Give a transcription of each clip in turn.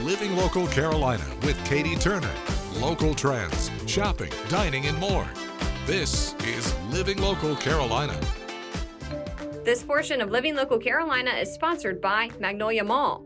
Living Local Carolina with Katie Turner. Local trends, shopping, dining, and more. This is Living Local Carolina. This portion of Living Local Carolina is sponsored by Magnolia Mall.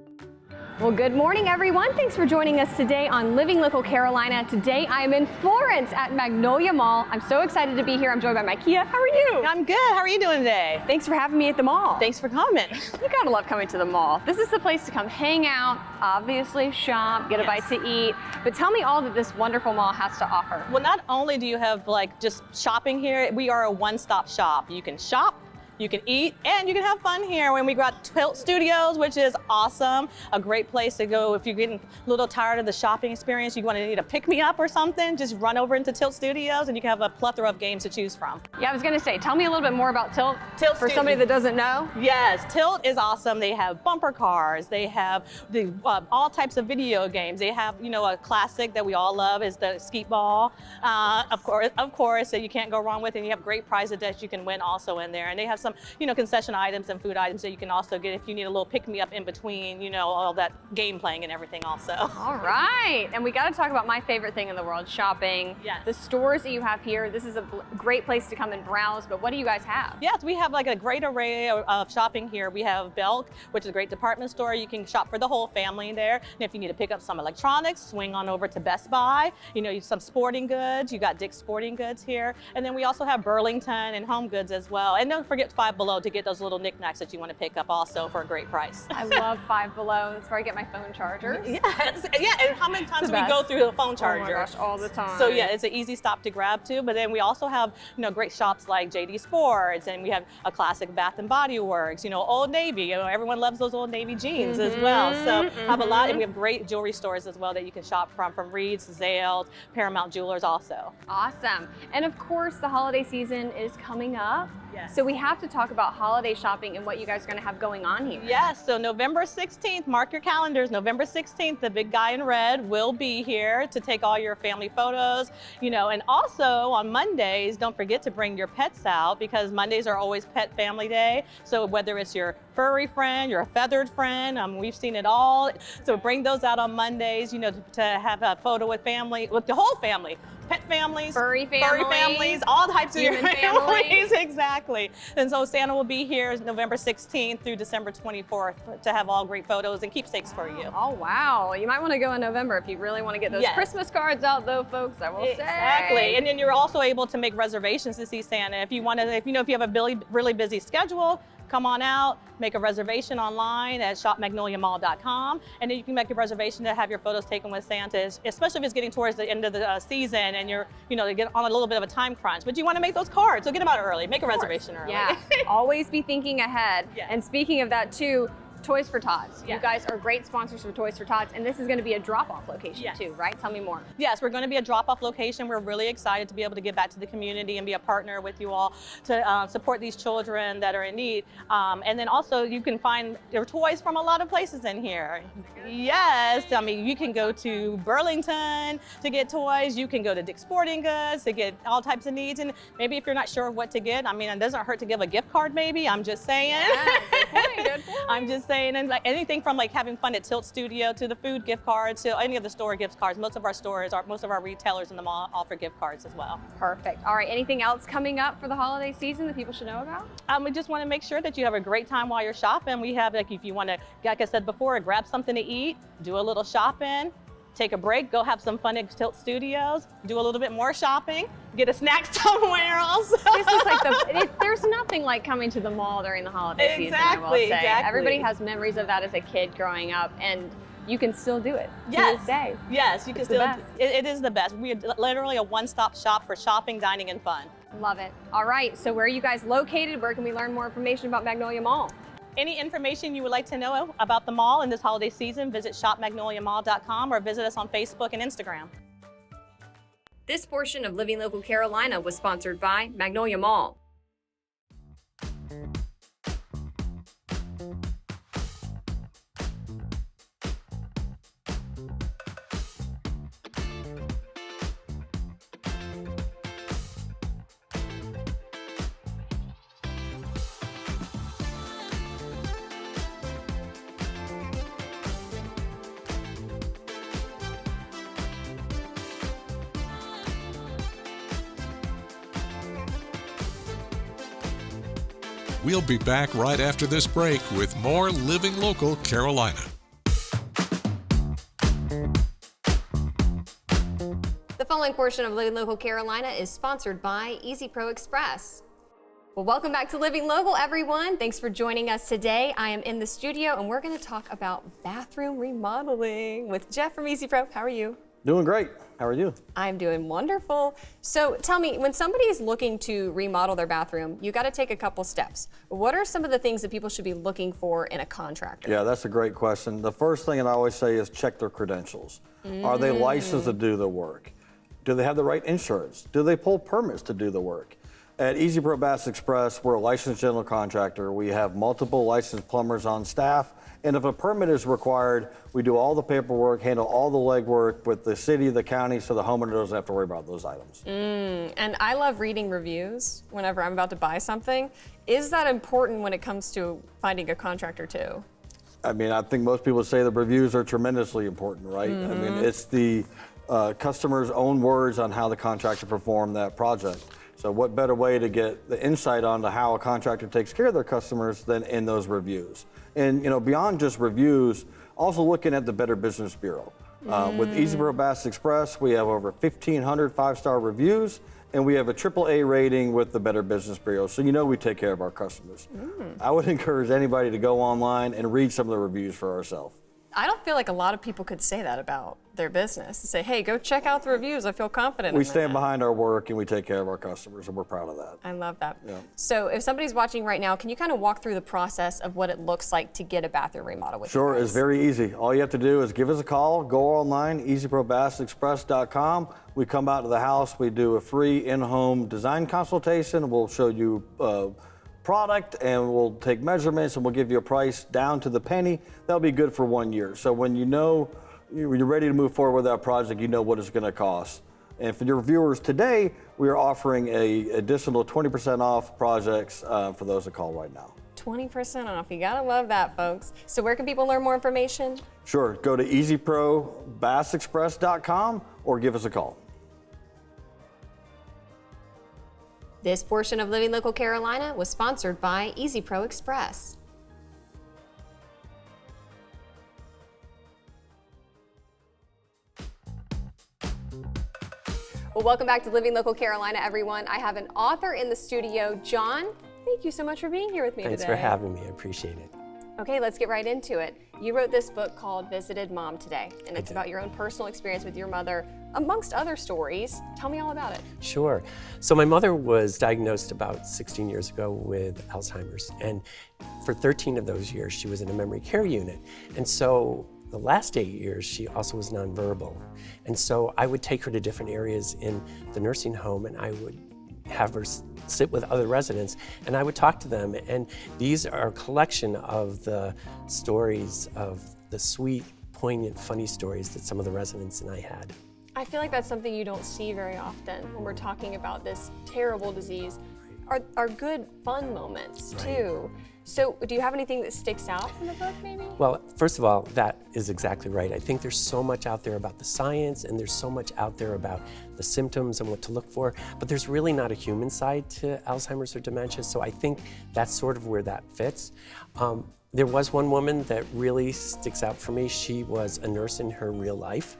Well, good morning, everyone. Thanks for joining us today on Living Local Carolina. Today, I am in Florence at Magnolia Mall. I'm so excited to be here. I'm joined by Micaiah. How are you? I'm good. How are you doing today? Thanks for having me at the mall. Thanks for coming. You gotta love coming to the mall. This is the place to come hang out, obviously shop, get a bite to eat. But tell me all that this wonderful mall has to offer. Well, not only do you have like just shopping here, we are a one-stop shop. You can shop, you can eat, and you can have fun here. When we got Tilt Studios, which is awesome, a great place to go if you're getting a little tired of the shopping experience, you want to need a pick-me-up or something, just run over into Tilt Studios and you can have a plethora of games to choose from. Yeah, I was gonna say, tell me a little bit more about Tilt for Studios. somebody that doesn't know. Yes, Tilt is awesome. They have bumper cars. They have the all types of video games. They have, you know, a classic that we all love is the skeet ball. Of course, that you can't go wrong with. And you have great prizes that you can win also in there. And they have some, you know, concession items and food items that you can also get if you need a little pick-me-up in between, you know, all that game playing and everything also. All right, and we got to talk about my favorite thing in the world, shopping. Yes. The stores that you have here. This is a great place to come and browse, but what do you guys have? Yes, we have like a great array of shopping here. We have Belk, which is a great department store. You can shop for the whole family there. And if you need to pick up some electronics, swing on over to Best Buy. You know, some sporting goods. You got Dick's Sporting Goods here. And then we also have Burlington and Home Goods as well. And don't forget Five Below to get those little knickknacks that you want to pick up also for a great price. I love Five Below. That's where I get my phone chargers. Yes, yeah, and how many times do we best. go through the phone charger? Oh my gosh, all the time. So yeah, it's an easy stop to grab too. But then we also have, you know, great shops like JD Sports, and we have a classic Bath and Body Works, you know, Old Navy. You know, everyone loves those Old Navy jeans as well. So have a lot, and we have great jewelry stores as well that you can shop from Reed's, Zales, Paramount Jewelers also. Awesome. And of course, the holiday season is coming up. Yes. So we have to talk about holiday shopping and what you guys are going to have going on here. Yes, so November 16th, mark your calendars, November 16th, the big guy in red will be here to take all your family photos, you know, and also on Mondays, don't forget to bring your pets out because Mondays are always Pet Family Day. So whether it's your furry friend, your feathered friend, we've seen it all. So bring those out on Mondays, you know, to have a photo with family, with the whole family. Pet families, furry families, all types of human families, exactly. And so Santa will be here November 16th through December 24th to have all great photos and keepsakes for you. Oh, wow. You might want to go in November if you really want to get those Christmas cards out, though, folks, I will say. Exactly. And then you're also able to make reservations to see Santa. If you want to, if you have a really busy schedule, come on out, make a reservation online at shopmagnoliamall.com, and then you can make a reservation to have your photos taken with Santa, especially if it's getting towards the end of the season and you're, you know, get on a little bit of a time crunch. But you want to make those cards, so get them out early. Make a reservation early. Yeah, always be thinking ahead. Yes. And speaking of that too, Toys for Tots. Yes. You guys are great sponsors for Toys for Tots, and this is going to be a drop-off location too, right? Tell me more. Yes, we're going to be a drop-off location. We're really excited to be able to give back to the community and be a partner with you all to support these children that are in need. And then also you can find their toys from a lot of places in here. Yes, I mean, you can go to Burlington to get toys. You can go to Dick's Sporting Goods to get all types of needs. And maybe if you're not sure what to get, I mean, it doesn't hurt to give a gift card maybe. I'm just saying. Yeah, good point, good point. I'm just saying, and like anything from like having fun at Tilt Studio to the food gift cards to any of the store gift cards. Most of our retailers in the mall offer gift cards as well. Perfect. All right, anything else coming up for the holiday season that people should know about? We just want to make sure that you have a great time while you're shopping. We have, like, if you want to, like I said before, grab something to eat, do a little shopping, take a break, go have some fun at Tilt Studios, do a little bit more shopping, get a snack somewhere else. This is like there's nothing like coming to the mall during the holiday season, I will say. Exactly. Everybody has memories of that as a kid growing up, and you can still do it to this day. Yes, you can still. It is the best. We are literally a one-stop shop for shopping, dining, and fun. Love it. All right, so where are you guys located? Where can we learn more information about Magnolia Mall? Any information you would like to know about the mall in this holiday season, visit shopmagnoliamall.com or visit us on Facebook and Instagram. This portion of Living Local Carolina was sponsored by Magnolia Mall. We'll be back right after this break with more Living Local Carolina. The following portion of Living Local Carolina is sponsored by Easy Pro Express. Well, welcome back to Living Local, everyone. Thanks for joining us today. I am in the studio and we're going to talk about bathroom remodeling with Jeff from Easy Pro. How are you? Doing great. How are you? I'm doing wonderful. So tell me, when somebody is looking to remodel their bathroom, you got to take a couple steps. What are some of the things that people should be looking for in a contractor? Yeah, that's a great question. The first thing that I always say is check their credentials. Are they licensed to do the work? Do they have the right insurance? Do they pull permits to do the work? At Easy Pro Bath Express, we're a licensed general contractor. We have multiple licensed plumbers on staff. And if a permit is required, we do all the paperwork, handle all the legwork with the city, the county, so the homeowner doesn't have to worry about those items. And I love reading reviews whenever I'm about to buy something. Is that important when it comes to finding a contractor too? I mean, I think most people say the reviews are tremendously important, right? I mean, it's the customer's own words on how the contractor performed that project. So what better way to get the insight onto how a contractor takes care of their customers than in those reviews? And beyond just reviews, also looking at the Better Business Bureau. With Easy Pro Bath Express, we have over 1,500 five-star reviews, and we have a AAA rating with the Better Business Bureau, so we take care of our customers. I would encourage anybody to go online and read some of the reviews for ourselves. I don't feel like a lot of people could say that about their business. Say, hey, go check out the reviews. I feel confident in We stand that. behind our work and we take care of our customers, and we're proud of that. I love that. Yeah. So if somebody's watching right now, can you kind of walk through the process of what it looks like to get a bathroom remodel with Sure, you guys? it's very easy. All you have to do is give us a call, go online, easyprobathexpress.com. We come out to the house, we do a free in-home design consultation. We'll show you product and we'll take measurements and we'll give you a price down to the penny. That'll be good for 1 year. So when when you're ready to move forward with that project, you know what it's going to cost. And for your viewers today, we are offering an additional 20% off projects for those that call right now. 20% off. You gotta love that, folks. So where can people learn more information? Sure, go to easyprobathexpress.com or give us a call. This portion of Living Local Carolina was sponsored by Easy Pro Express. Well, welcome back to Living Local Carolina, everyone. I have an author in the studio, John. Thank you so much for being here with me Thanks today. for having me. I appreciate it. Okay, let's get right into it. You wrote this book called Visited Mom Today, and it's about your own personal experience with your mother, amongst other stories. Tell me all about it. Sure. So my mother was diagnosed about 16 years ago with Alzheimer's, and for 13 of those years, she was in a memory care unit. And so the last 8 years, she also was nonverbal. And so I would take her to different areas in the nursing home, and I would have her sit with other residents, and I would talk to them. And these are a collection of the stories of the sweet, poignant, funny stories that some of the residents and I had. I feel like that's something you don't see very often when we're talking about this terrible disease. Are good, fun moments too. So do you have anything that sticks out from the book, maybe? Well, first of all, that is exactly right. I think there's so much out there about the science, and there's so much out there about the symptoms and what to look for, but there's really not a human side to Alzheimer's or dementia, so I think that's sort of where that fits. There was one woman that really sticks out for me. She was a nurse in her real life,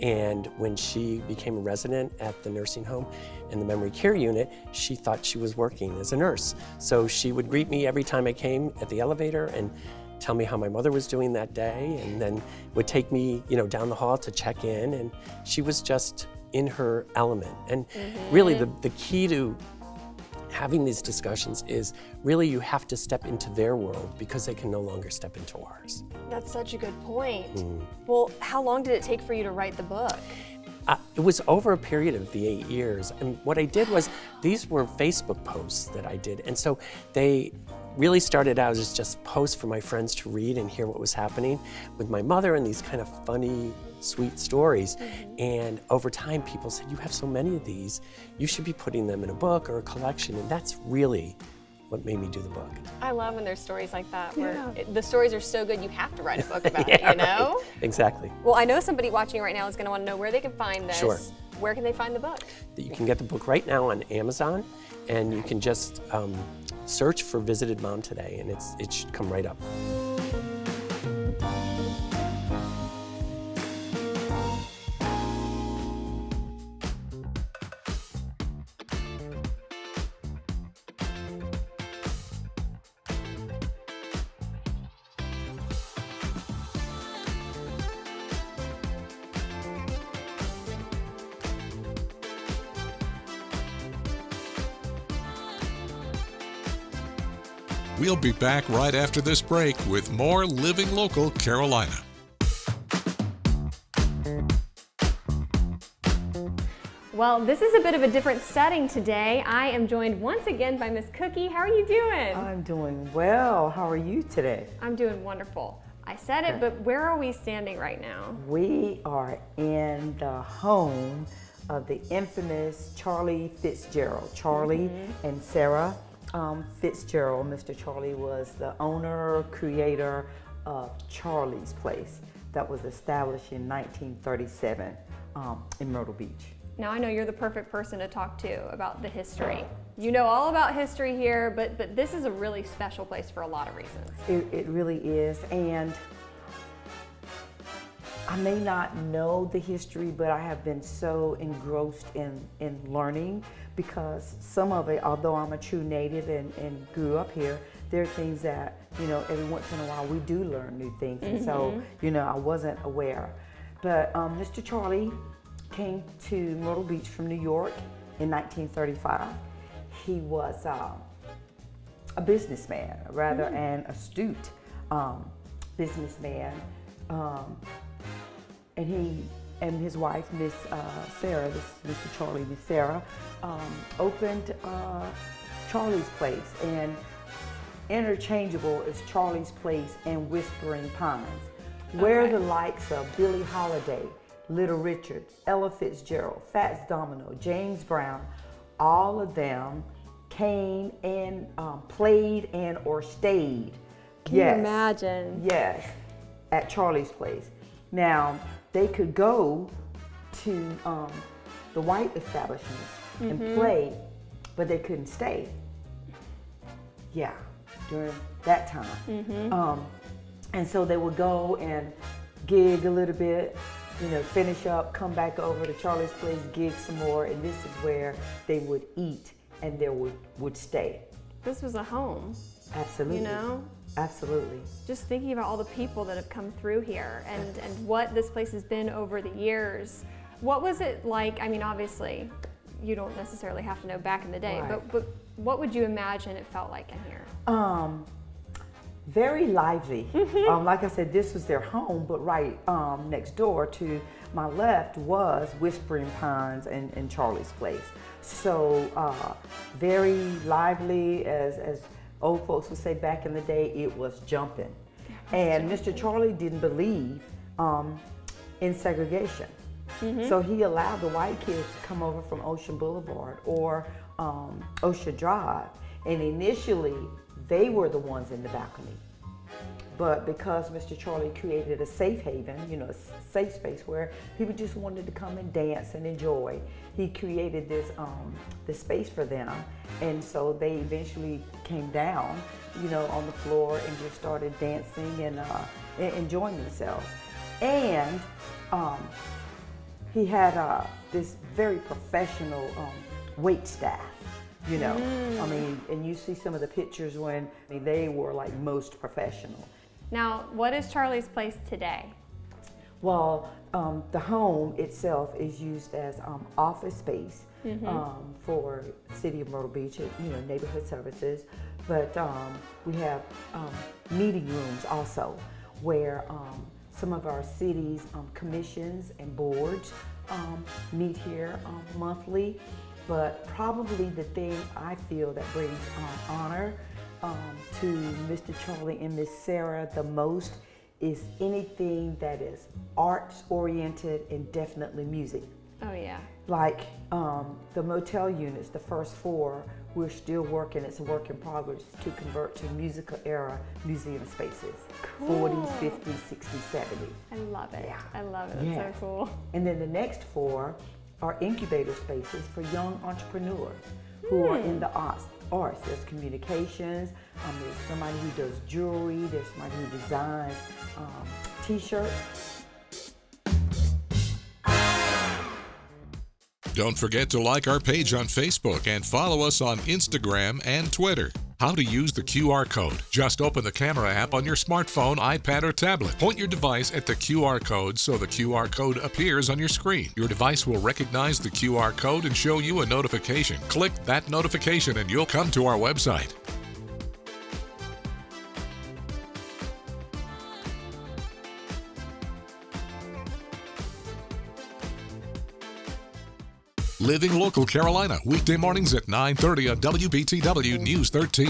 and when she became a resident at the nursing home in the memory care unit, she thought she was working as a nurse. So she would greet me every time I came at the elevator and tell me how my mother was doing that day, and then would take me, down the hall to check in, and she was just in her element. And really the key to having these discussions is really you have to step into their world because they can no longer step into ours. That's such a good point. Well, how long did it take for you to write the book? It was over a period of the 8 years. And what I did was, these were Facebook posts that I did. And so they really started out as just posts for my friends to read and hear what was happening with my mother and these kind of funny, sweet stories. And over time, people said, you have so many of these, you should be putting them in a book or a collection. And that's really what made me do the book. I love when there's stories like that where the stories are so good you have to write a book about Yeah, it, know? Right. Exactly. Well, I know somebody watching right now is going to want to know where they can find this. Sure. Where can they find the book? You can get the book right now on Amazon, and you can just search for Visited Mom today, and it should come right up. We'll be back right after this break with more Living Local Carolina. Well, this is a bit of a different setting today. I am joined once again by Miss Cookie. How are you doing? I'm doing well. How are you today? I'm doing wonderful. I said it, but where are we standing right now? We are in the home of the infamous Charlie Fitzgerald. Charlie and Sarah Fitzgerald. Mr. Charlie was the owner, creator of Charlie's Place that was established in 1937 in Myrtle Beach. Now I know you're the perfect person to talk to about the history. You know all about history here, but this is a really special place for a lot of reasons. It really is, and I may not know the history, but I have been so engrossed in learning, because some of it, although I'm a true native and grew up here, there are things that, you know, every once in a while we do learn new things. And so, you know, I wasn't aware. But Mr. Charlie came to Myrtle Beach from New York in 1935. He was a businessman, rather an astute businessman. And he and his wife, Miss Sarah, Mr. Charlie, Miss Sarah, opened Charlie's Place, and interchangeable is Charlie's Place and Whispering Pines, where the likes of Billie Holiday, Little Richard, Ella Fitzgerald, Fats Domino, James Brown, all of them came and played and or stayed. Can you imagine? Yes, at Charlie's Place. Now, they could go to the white establishments and play, but they couldn't stay. Yeah, during that time. And so they would go and gig a little bit, you know, finish up, come back over to Charlie's Place, gig some more, and this is where they would eat and they would stay. This was a home. Absolutely. You know? Absolutely. Just thinking about all the people that have come through here and what this place has been over the years. What was it like? I mean, obviously, you don't necessarily have to know back in the day, Right. but what would you imagine it felt like in here? Very lively. Like I said, this was their home, but right next door to my left was Whispering Pines and Charlie's Place. So very lively, as old folks would say back in the day, it was jumping. And Mr. Charlie didn't believe in segregation. So he allowed the white kids to come over from Ocean Boulevard or Ocean Drive. And initially, they were the ones in the balcony. But because Mr. Charlie created a safe haven, you know, a safe space where people just wanted to come and dance and enjoy, he created this space for them. And so they eventually came down, you know, on the floor and just started dancing and enjoying themselves. And he had this very professional wait staff. You know, I mean, and you see some of the pictures when they were like most professional. Now, what is Charlie's Place today? Well, the home itself is used as office space for City of Myrtle Beach, you know, neighborhood services. But we have meeting rooms also, where some of our city's commissions and boards meet here monthly. But probably the thing I feel that brings honor to Mr. Charlie and Miss Sarah the most is anything that is arts oriented and definitely music. Oh yeah. Like the motel units, the first 4, we're still working, it's a work in progress to convert to musical era museum spaces. Cool. 40s, 50s, 60s, 70s. I love it. Yeah. I love it. It's Yeah. so cool. And then the next 4 are incubator spaces for young entrepreneurs who are in the arts. arts. There's communications. There's somebody who does jewelry. There's somebody who designs T-shirts. Don't forget to like our page on Facebook and follow us on Instagram and Twitter. How to use the QR code. Just open the camera app on your smartphone, iPad, or tablet. Point your device at the QR code so the QR code appears on your screen. Your device will recognize the QR code and show you a notification. Click that notification and you'll come to our website. Living Local Carolina, weekday mornings at 9:30 on WBTW News 13.